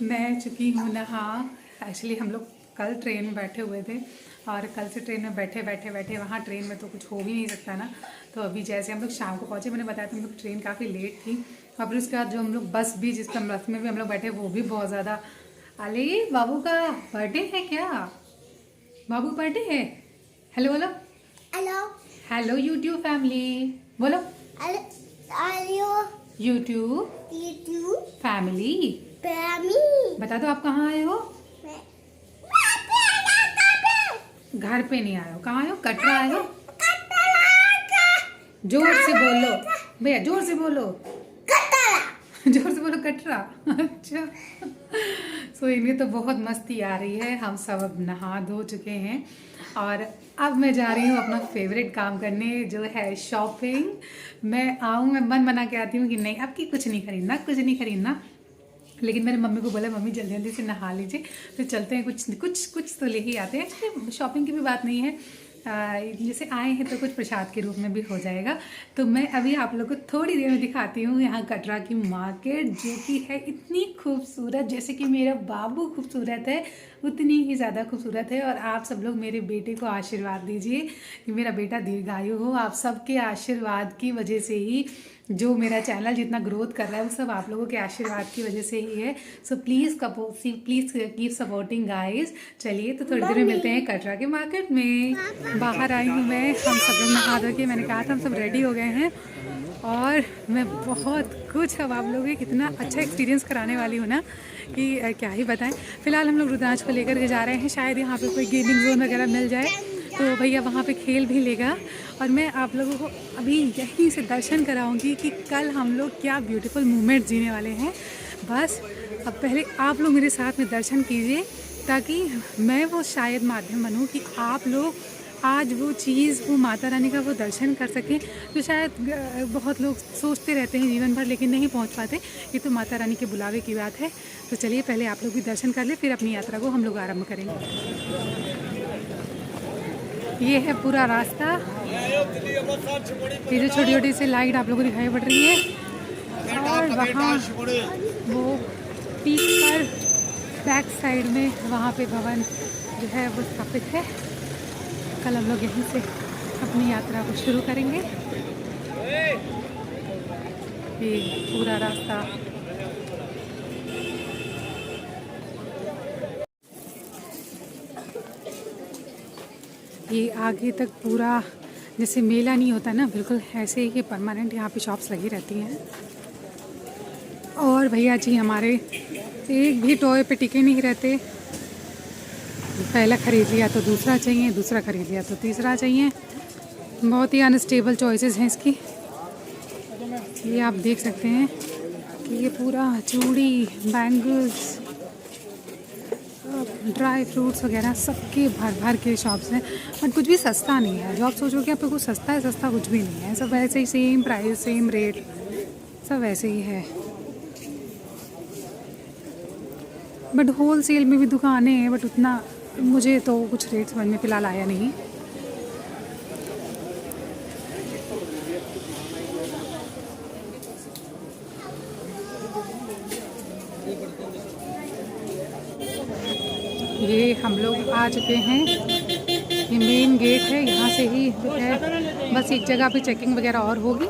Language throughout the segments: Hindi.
मैं चुकी हूँ नहा। एक्चुअली हम लोग कल ट्रेन में बैठे हुए थे और कल से ट्रेन में बैठे बैठे बैठे वहाँ ट्रेन में तो कुछ हो भी नहीं सकता ना। तो अभी जैसे हम लोग शाम को पहुँचे, मैंने बताया था हम लोग ट्रेन काफ़ी लेट थी और फिर उसके बाद जो हम लोग बस भी जिस बस में भी हम लोग बैठे वो भी बहुत ज़्यादा। अले बाबू का बर्थडे है क्या? बाबू बर्थडे है। हेलो बोलो। हेलो हेलो यूट्यूब फैमिली बोलो। Hello YouTube YouTube family family. बता दो आप कहाँ आए हो? घर पे नहीं आए हो, कहाँ आए हो? कटरा आए हो। जोर से बोलो भैया, जोर से बोलो। जोर से बोलो कटरा। अच्छा, सो इन्हें तो बहुत मस्ती आ रही है। हम सब अब नहा धो चुके हैं और अब मैं जा रही हूँ अपना फेवरेट काम करने जो है शॉपिंग। मैं मन बना के आती हूँ कि नहीं अब की कुछ नहीं खरीदना, कुछ नहीं खरीदना, लेकिन मैंने मम्मी को बोला मम्मी जल्दी जल्दी से नहा लीजिए फिर चलते हैं, कुछ कुछ कुछ तो ले ही आते हैं। एक्चुअली शॉपिंग की भी बात नहीं है, जैसे आए हैं तो कुछ प्रसाद के रूप में भी हो जाएगा। तो मैं अभी आप लोगों को थोड़ी देर में दिखाती हूँ यहाँ कटरा की मार्केट, जो कि है इतनी खूबसूरत, जैसे कि मेरा बाबू खूबसूरत है उतनी ही ज़्यादा खूबसूरत है। और आप सब लोग मेरे बेटे को आशीर्वाद दीजिए कि मेरा बेटा दीर्घायु हो। आप सबके आशीर्वाद की वजह से ही जो मेरा चैनल जितना ग्रोथ कर रहा है वो सब आप लोगों के आशीर्वाद की वजह से ही है। So please keep supporting guys. चलिए तो थोड़ी देर में मिलते हैं कटरा के मार्केट में। बाहर आई हूँ मैं, हम सब लोग नहा धो के, मैंने कहा था हम सब रेडी हो गए हैं और मैं बहुत कुछ अब आप लोगों को कितना अच्छा एक्सपीरियंस कराने वाली हूँ ना कि क्या ही बताएं। फिलहाल हम लोग रुद्रांश को लेकर के जा रहे हैं, शायद यहाँ पे कोई गेमिंग जोन वगैरह मिल जाए तो भैया वहाँ पे खेल भी लेगा। और मैं आप लोगों को अभी यहीं से दर्शन कराऊंगी कि कल हम लोग क्या ब्यूटीफुल मोमेंट जीने वाले हैं। बस अब पहले आप लोग मेरे साथ में दर्शन कीजिए ताकि मैं वो शायद माध्यम बनूँ कि आप लोग आज वो चीज़, वो माता रानी का वो दर्शन कर सकें जो शायद बहुत लोग सोचते रहते हैं जीवन भर लेकिन नहीं पहुंच पाते। ये तो माता रानी के बुलावे की बात है। तो चलिए पहले आप लोग भी दर्शन कर ले, फिर अपनी यात्रा को हम लोग आरम्भ करेंगे। ये है पूरा रास्ता, ये जो छोटी छोटी सी लाइट आप लोगों को दिखाई पड़ रही है और वहाँ वो पीक पर बैक साइड में वहाँ पे भवन जो है वो स्थापित है। कल हम लोग यहीं से अपनी यात्रा को शुरू करेंगे। ये पूरा रास्ता ये आगे तक पूरा जैसे मेला नहीं होता ना, बिल्कुल ऐसे ही परमानेंट यहाँ पे शॉप्स लगी रहती हैं। और भैया जी हमारे एक भी टॉय पे टिके नहीं रहते, पहला खरीद लिया तो दूसरा चाहिए, दूसरा खरीद लिया तो तीसरा चाहिए। बहुत ही अनस्टेबल चॉइसेस हैं इसकी। ये आप देख सकते हैं कि ये पूरा चूड़ी, बैंगल्स, ड्राई फ्रूट्स वगैरह सबके भर भर के शॉप्स हैं, बट कुछ भी सस्ता नहीं है। जो आप सोचो कि आपको कुछ सस्ता है, सस्ता कुछ भी नहीं है। सब वैसे ही सेम प्राइस, सेम रेट, सब वैसे ही है। बट होल सेल में भी दुकानें हैं, बट उतना मुझे तो कुछ रेट समझ में फ़िलहाल आया नहीं। ये हम लोग आ चुके हैं, ये मेन गेट है, यहाँ से ही है। बस एक जगह पे चेकिंग वगैरह और होगी।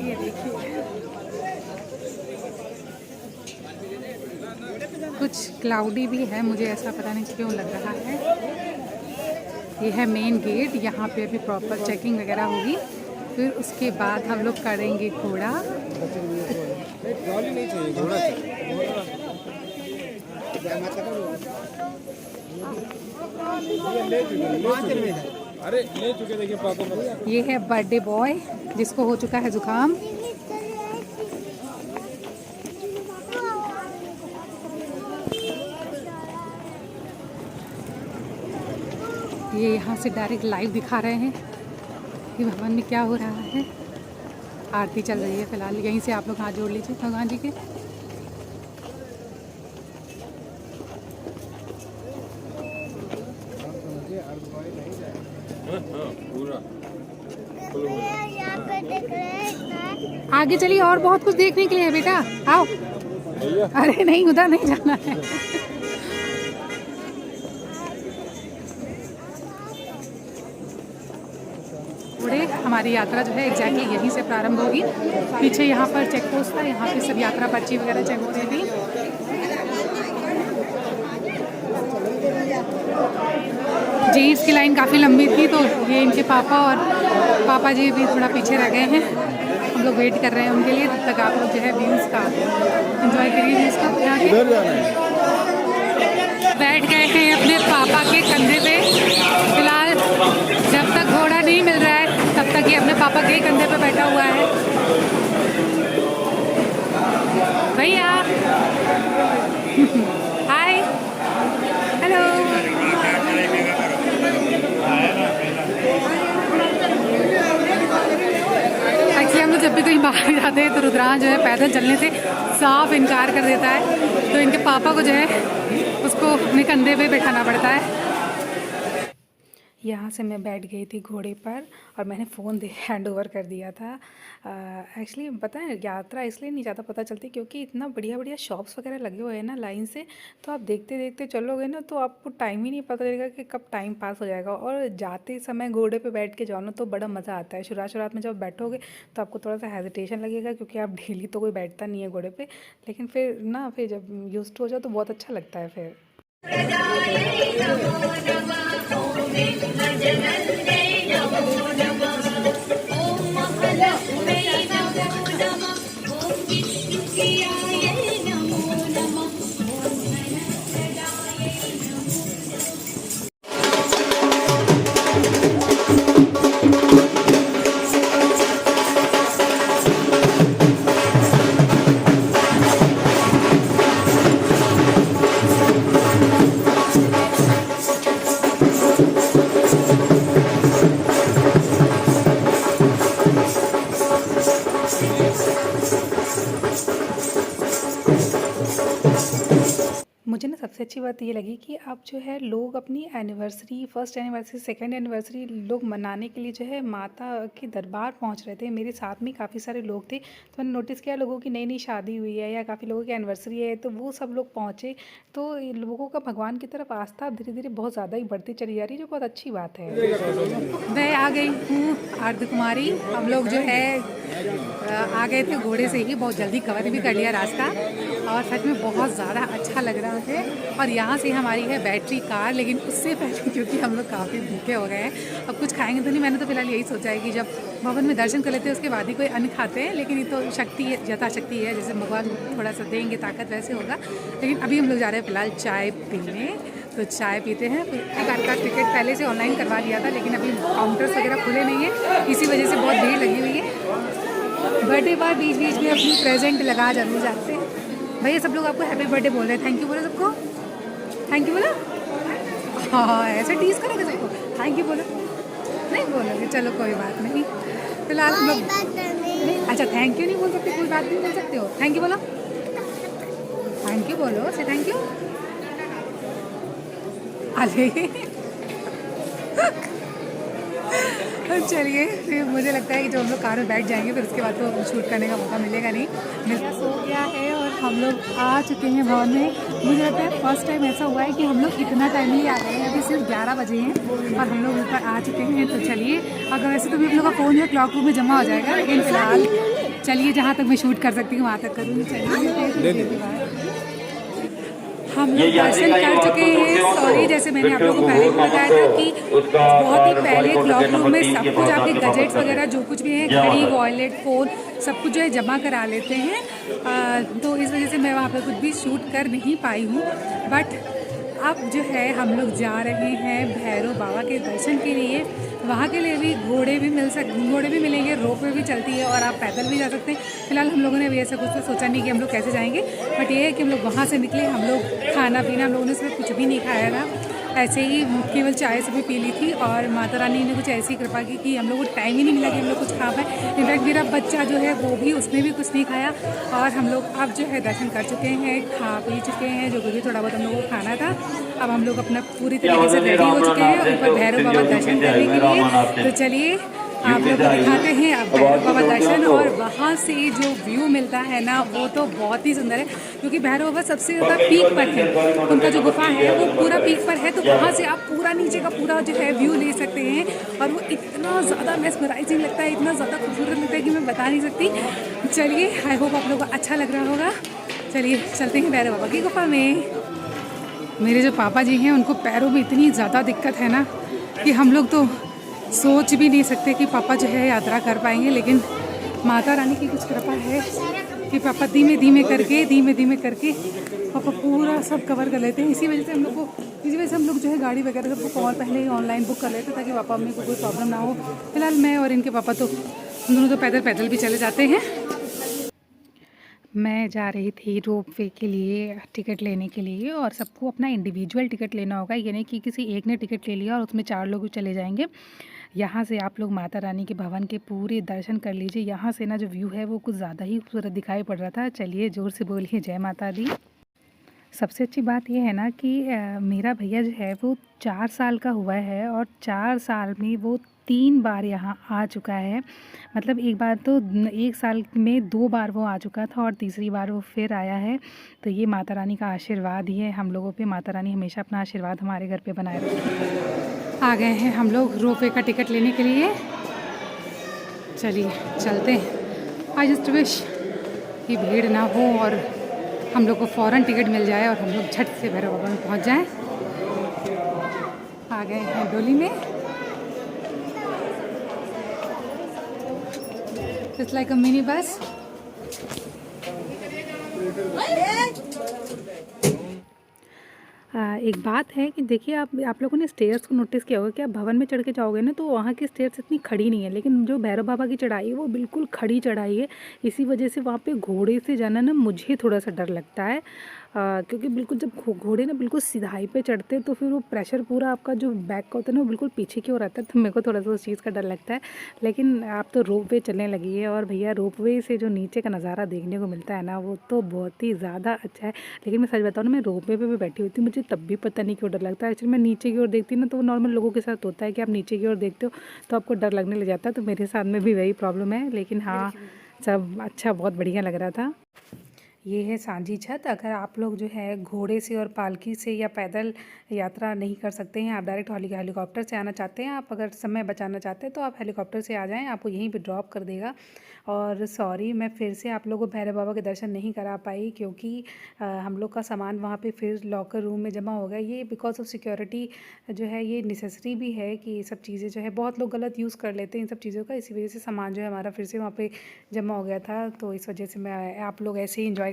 ये देखिए कुछ क्लाउडी भी है, मुझे ऐसा पता नहीं क्यों लग रहा है। ये है मेन गेट, यहाँ पे अभी प्रॉपर चेकिंग वगैरह होगी, फिर उसके बाद हम लोग करेंगे घोड़ा। अरे ले चुके, देखिए पापा। ये है बर्थडे बॉय जिसको हो चुका है जुकाम। ये यहाँ से डायरेक्ट लाइव दिखा रहे हैं कि भवन में क्या हो रहा है। आरती चल रही है फिलहाल, यहीं से आप लोग हाथ जोड़ लीजिए भगवान जी के। आगे चलिए, और बहुत कुछ देखने के लिए है बेटा, आओ। भैया अरे नहीं, उधर नहीं जाना है। थोड़े हमारी यात्रा जो है एग्जैक्टली यहीं से प्रारंभ होगी। पीछे यहाँ पर चेक पोस्ट था, यहाँ पे सब यात्रा पर्ची वगैरह चेक हो रही थी। जेंट्स की लाइन काफ़ी लंबी थी, तो ये इनके पापा और पापा जी भी थोड़ा पीछे रह गए हैं। हम लोग वेट कर रहे हैं उनके लिए। तब तक आप लोग जो है व्यूज़ का एंजॉय करिए। व्यूज़ का यहाँ के बैठ गए हैं अपने पापा के कंधे पे। फिलहाल जब तक घोड़ा नहीं मिल रहा है तब तक ये अपने पापा के कंधे पे बैठा हुआ है। भैया हाय, हेलो। एक्चुअली हम लोग जब भी कहीं बाहर जाते हैं तो रुद्रांश जो है पैदल चलने से साफ इनकार कर देता है, तो इनके पापा को जो है उसको अपने कंधे पे बैठाना पड़ता है। यहाँ से मैं बैठ गई थी घोड़े पर और मैंने फ़ोन दे हैंड ओवर कर दिया था। एक्चुअली पता है यात्रा इसलिए नहीं ज़्यादा पता चलती क्योंकि इतना बढ़िया बढ़िया शॉप्स वगैरह लगे हुए हैं ना लाइन से, तो आप देखते देखते चलोगे ना तो आपको टाइम ही नहीं पता चलेगा कि कब टाइम पास हो जाएगा। और जाते समय घोड़े पे बैठ के जाओ ना तो बड़ा मज़ा आता है। शुरुआत में जब बैठोगे तो आपको थोड़ा सा हेजिटेशन लगेगा क्योंकि आप डेली तो कोई बैठता नहीं है घोड़े पर, लेकिन फिर जब यूज्ड हो जाओ तो बहुत अच्छा लगता है फिर। मुझे ना सबसे अच्छी बात ये लगी कि अब जो है लोग अपनी anniversary, first anniversary, second anniversary लोग मनाने के लिए जो है माता के दरबार पहुंच रहे थे। मेरे साथ में काफ़ी सारे लोग थे, तो मैंने नोटिस किया लोगों की नई नई शादी हुई है या काफ़ी लोगों की एनिवर्सरी है, तो वो सब लोग पहुँचे। तो लोगों का भगवान की तरफ आस्था धीरे धीरे बहुत ज़्यादा ही बढ़ती चली जा रही है, जो बहुत अच्छी बात है। मैं आ गई हूँ आरती कुमारी। हम लोग जो है आ गए थे घोड़े से ही, बहुत जल्दी कवर भी कर लिया रास्ता और सच में बहुत ज़्यादा अच्छा लग रहा है। और यहाँ से हमारी है बैटरी कार, लेकिन उससे पहले क्योंकि हम लोग काफ़ी भूखे हो गए हैं, अब कुछ खाएंगे तो नहीं। मैंने तो फिलहाल यही सोचा है कि जब भवन में दर्शन कर लेते हैं उसके बाद ही कोई अन्न खाते हैं, लेकिन ये तो शक्ति है, यथाशक्ति है, जैसे भगवान थोड़ा सा देंगे ताकत वैसे होगा। लेकिन अभी हम लोग जा रहे हैं फिलहाल चाय पीने, तो चाय पीते हैं। कार का टिकट पहले से ऑनलाइन करवा लिया था, लेकिन अभी काउंटर्स वगैरह खुले नहीं है, इसी वजह से बहुत भीड़ लगी हुई है। बर्थडे पर बीच बीच में अपनी प्रेजेंट लगा जरूर जाते हैं। भैया सब लोग आपको हैप्पी बर्थडे बोल रहे हैं, थैंक यू बोलो सबको, थैंक यू बोलो। हाँ ऐसे टीज करोगे सबको, थैंक यू बोलो। नहीं बोलोगे, चलो कोई बात नहीं। फिलहाल हम लोग अच्छा थैंक यू नहीं बोल सकते, कोई बात नहीं बोल सकते हो, थैंक यू बोलो, थैंक यू बोलो, से थैंक यू। अरे चलिए फिर मुझे लगता है कि जब हम लोग कार में बैठ जाएंगे फिर उसके बाद तो शूट करने का मौका मिलेगा नहीं। मेरा सो गया है और हम लोग आ चुके हैं भवन में। मुझे लगता है फर्स्ट टाइम ऐसा हुआ है कि हम लोग इतना टाइमली आ गए हैं, अभी सिर्फ 11 बजे हैं और हम लोग ऊपर आ चुके हैं। तो चलिए, अगर वैसे तो भी हम लोग का फ़ोन जो है क्लॉक रूम में जमा हो जाएगा, लेकिन फिलहाल चलिए जहाँ तक मैं शूट कर सकती हूँ वहाँ तक करूँगी। चलिए हम लोग दर्शन कर चुके हैं। सॉरी, जैसे मैंने आप लोगों को पहले भी बताया था कि बहुत ही पहले क्लॉक रूम में सब कुछ आपके गजेट्स वगैरह जो कुछ भी है, घड़ी, वॉलेट, फ़ोन, सब कुछ जो है जमा करा लेते हैं। तो इस वजह से मैं वहाँ पर कुछ भी शूट कर नहीं पाई हूँ। बट अब जो है हम लोग जा रहे हैं भैरव बाबा के दर्शन के लिए। वहाँ के लिए भी घोड़े भी मिलेंगे, रोप वे भी चलती है और आप पैदल भी जा सकते हैं। फिलहाल हम लोगों ने अभी ऐसा कुछ तो सोचा नहीं कि हम लोग कैसे जाएंगे, बट ये है कि हम लोग वहाँ से निकले। हम लोग खाना पीना हम लोगों ने सिर्फ कुछ भी नहीं खाया था, ऐसे ही केवल चाय से भी पी ली थी। और माता रानी ने कुछ ऐसी कृपा की कि हम लोग को टाइम ही नहीं मिला कि हम लोग कुछ खा पाए। इनफैक्ट मेरा बच्चा जो है वो भी, उसने भी कुछ नहीं खाया। और हम लोग अब जो है दर्शन कर चुके हैं, खा पी चुके हैं, जो भी थोड़ा बहुत हम लोगों को खाना था। अब हम लोग अपना पूरी तरीके से रेडी हो चुके हैं ऊपर भैरव बाबा दर्शन करने के लिए। तो चलिए आप लोग को दिखाते हैं अब भैरव बाबा दर्शन। और वहाँ से जो व्यू मिलता है ना वो तो बहुत ही सुंदर है, क्योंकि भैरव बाबा सबसे ज़्यादा पीक पर है, उनका जो गुफा है वो पूरा पीक पर है। तो वहाँ से आप पूरा नीचे का पूरा जो है व्यू ले सकते हैं, और वो इतना ज़्यादा मेस्मराइजिंग लगता है, इतना ज़्यादा खूबसूरत लगता है कि मैं बता नहीं सकती। चलिए, आई होप आप लोगों को अच्छा लग रहा होगा। चलिए चलते हैं भैरव बाबा की गुफा में। मेरे जो पापा जी हैं उनको पैरों में इतनी ज़्यादा दिक्कत है ना कि हम लोग तो सोच भी नहीं सकते कि पापा जो है यात्रा कर पाएंगे, लेकिन माता रानी की कुछ कृपा है कि पापा धीमे धीमे करके पापा पूरा सब कवर कर लेते हैं। इसी वजह से हम लोग जो है गाड़ी वगैरह सब बुक और पहले ही ऑनलाइन बुक कर लेते हैं, ताकि पापा मम्मी को कोई प्रॉब्लम ना हो। फिलहाल मैं और इनके पापा तो हम दोनों तो पैदल भी चले जाते हैं। मैं जा रही थी रोप वे के लिए टिकट लेने के लिए, और सबको अपना इंडिविजुअल टिकट लेना होगा, ये नहीं कि किसी एक ने टिकट ले लिया और उसमें 4 लोग चले जाएंगे। यहाँ से आप लोग माता रानी के भवन के पूरे दर्शन कर लीजिए। यहाँ से ना जो व्यू है वो कुछ ज़्यादा ही खूबसूरत दिखाई पड़ रहा था। चलिए ज़ोर से बोलिए जय माता दी। सबसे अच्छी बात यह है ना कि मेरा भैया जो है वो 4 साल का हुआ है, और 4 साल में वो 3 बार यहाँ आ चुका है। मतलब एक बार तो 1 साल में 2 बार वो आ चुका था, और तीसरी बार वो फिर आया है। तो ये माता रानी का आशीर्वाद ही है हम लोगों पे। माता रानी हमेशा अपना आशीर्वाद हमारे घर पे बनाए रखे। आ गए हैं हम लोग रोप वे का टिकट लेने के लिए। चलिए चलते हैं। आई जस्ट विश कि भीड़ ना हो और हम लोग को फ़ौरन टिकट मिल जाए और हम लोग झट से भैरव बाबा में पहुंच जाएं। आ गए हैं डोली में। It's like a mini bus. एक बात है कि देखिए, आप लोगों ने स्टेयर्स को नोटिस किया होगा कि आप भवन में चढ़ के जाओगे ना तो वहाँ की स्टेयर्स इतनी खड़ी नहीं है, लेकिन जो भैरव बाबा की चढ़ाई है वो बिल्कुल खड़ी चढ़ाई है। इसी वजह से वहाँ पे घोड़े से जाना ना मुझे थोड़ा सा डर लगता है, क्योंकि बिल्कुल जब घोड़े ना बिल्कुल सिधाई पे चढ़ते हैं तो फिर वो प्रेशर पूरा आपका जो बैक का होता है ना वो बिल्कुल पीछे की ओर आता है। तो मेरे को थोड़ा सा उस चीज़ का डर लगता है। लेकिन आप तो रोप वे चलने लगी है, और भैया रोप वे से जो नीचे का नज़ारा देखने को मिलता है ना वो तो बहुत ही ज़्यादा अच्छा है। लेकिन मैं सच बताऊँ ना, मैं रोप वे पे भी बैठी हुई थी, मुझे तब भी पता नहीं क्यों डर लगता है। एक्चुअली मैं नीचे की ओर देखती ना तो वो नॉर्मल लोगों के साथ होता है कि आप नीचे की ओर देखते हो तो आपको डर लगने लग जाता है। तो मेरे साथ में भी वही प्रॉब्लम है, लेकिन हाँ सब अच्छा, बहुत बढ़िया लग रहा था। ये है सांझी छत। अगर आप लोग जो है घोड़े से और पालकी से या पैदल यात्रा नहीं कर सकते हैं, आप डायरेक्ट हेलीकॉप्टर से आना चाहते हैं, आप अगर समय बचाना चाहते हैं तो आप हेलीकॉप्टर से आ जाएं, आपको यहीं पे ड्रॉप कर देगा। और सॉरी, मैं फिर से आप लोगों को भैरव बाबा के दर्शन नहीं करा पाई, क्योंकि हम लोग का सामान वहाँ पे फिर लॉकर रूम में जमा हो गया। ये बिकॉज ऑफ सिक्योरिटी जो है ये नेसेसरी भी है कि ये सब चीज़ें जो है बहुत लोग गलत यूज़ कर लेते हैं इन सब चीज़ों का। इसी वजह से सामान जो है हमारा फिर से वहाँ पे जमा हो गया था। तो इस वजह से मैं आप लोग ऐसे ही इंजॉय।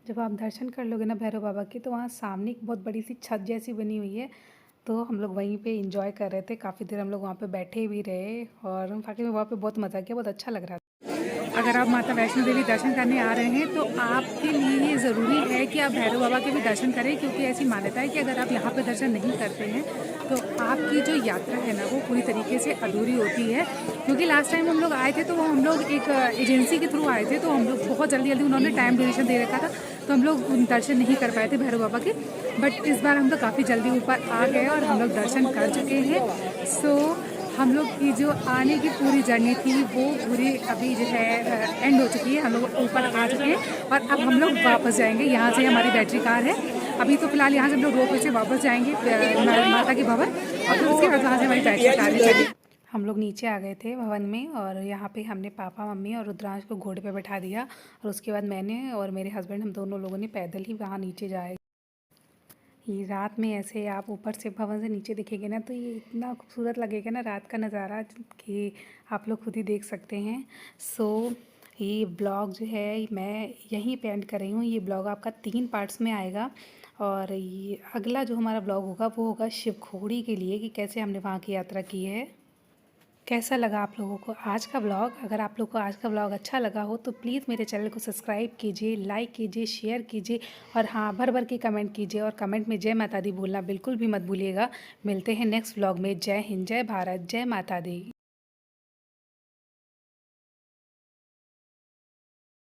जब आप दर्शन कर लोगे ना भैरव बाबा की, तो वहाँ सामने एक बहुत बड़ी सी छत जैसी बनी हुई है, तो हम लोग वहीं पे एंजॉय कर रहे थे। काफ़ी देर हम लोग वहाँ पे बैठे भी रहे, और वाकई में वहाँ पे बहुत मज़ा किया, बहुत अच्छा लग रहा था। अगर आप माता वैष्णो देवी दर्शन करने आ रहे हैं तो आपके लिए ये ज़रूरी है कि आप भैरव बाबा के भी दर्शन करें, क्योंकि ऐसी मान्यता है कि अगर आप यहाँ पे दर्शन नहीं करते हैं तो आपकी जो यात्रा है ना वो पूरी तरीके से अधूरी होती है। क्योंकि लास्ट टाइम हम लोग आए थे तो वो हम लोग एक एजेंसी के थ्रू आए थे, तो हम लोग बहुत जल्दी उन्होंने टाइम ड्यूरेशन दे रखा था, तो हम लोग दर्शन नहीं कर पाए थे भैरव बाबा के। बट इस बार हम लोग काफ़ी जल्दी ऊपर आ गए और हम लोग दर्शन कर चुके हैं। सो हम लोग की जो आने की पूरी जर्नी थी वो पूरी अभी जो है एंड हो चुकी है। हम लोग ऊपर आ चुके हैं और अब हम लोग वापस जाएंगे। यहाँ से हमारी बैटरी कार है, अभी तो फिलहाल यहाँ से हम लोग रोपवे से वापस जाएंगे माता के भवन, और फिर उसके बाद वहाँ से हमारी बैटरी कार है। हम लोग नीचे आ गए थे भवन में, और यहाँ पे हमने पापा मम्मी और रुद्रांश को घोड़े पे बैठा दिया, और उसके बाद मैंने और मेरे हस्बैंड हम दोनों लोगों ने पैदल ही वहाँ नीचे जाए। ये रात में ऐसे आप ऊपर से भवन से नीचे देखेंगे ना तो ये इतना खूबसूरत लगेगा ना रात का नज़ारा, कि आप लोग खुद ही देख सकते हैं। सो ये ब्लॉग जो है मैं यहीं पे एंड कर रही हूँ। ये ब्लॉग आपका 3 पार्ट्स में आएगा, और ये अगला जो हमारा ब्लॉग होगा वो होगा शिवखोड़ी के लिए, कि कैसे हमने वहाँ की यात्रा की है। कैसा लगा आप लोगों को आज का व्लॉग। अगर आप लोगों को आज का व्लॉग अच्छा लगा हो तो प्लीज़ मेरे चैनल को सब्सक्राइब कीजिए, लाइक कीजिए, शेयर कीजिए और हाँ भर भर के कमेंट कीजिए और कमेंट में जय माता दी बोलना बिल्कुल भी मत भूलिएगा। मिलते हैं नेक्स्ट व्लॉग में। जय हिंद, जय भारत, जय माता दी।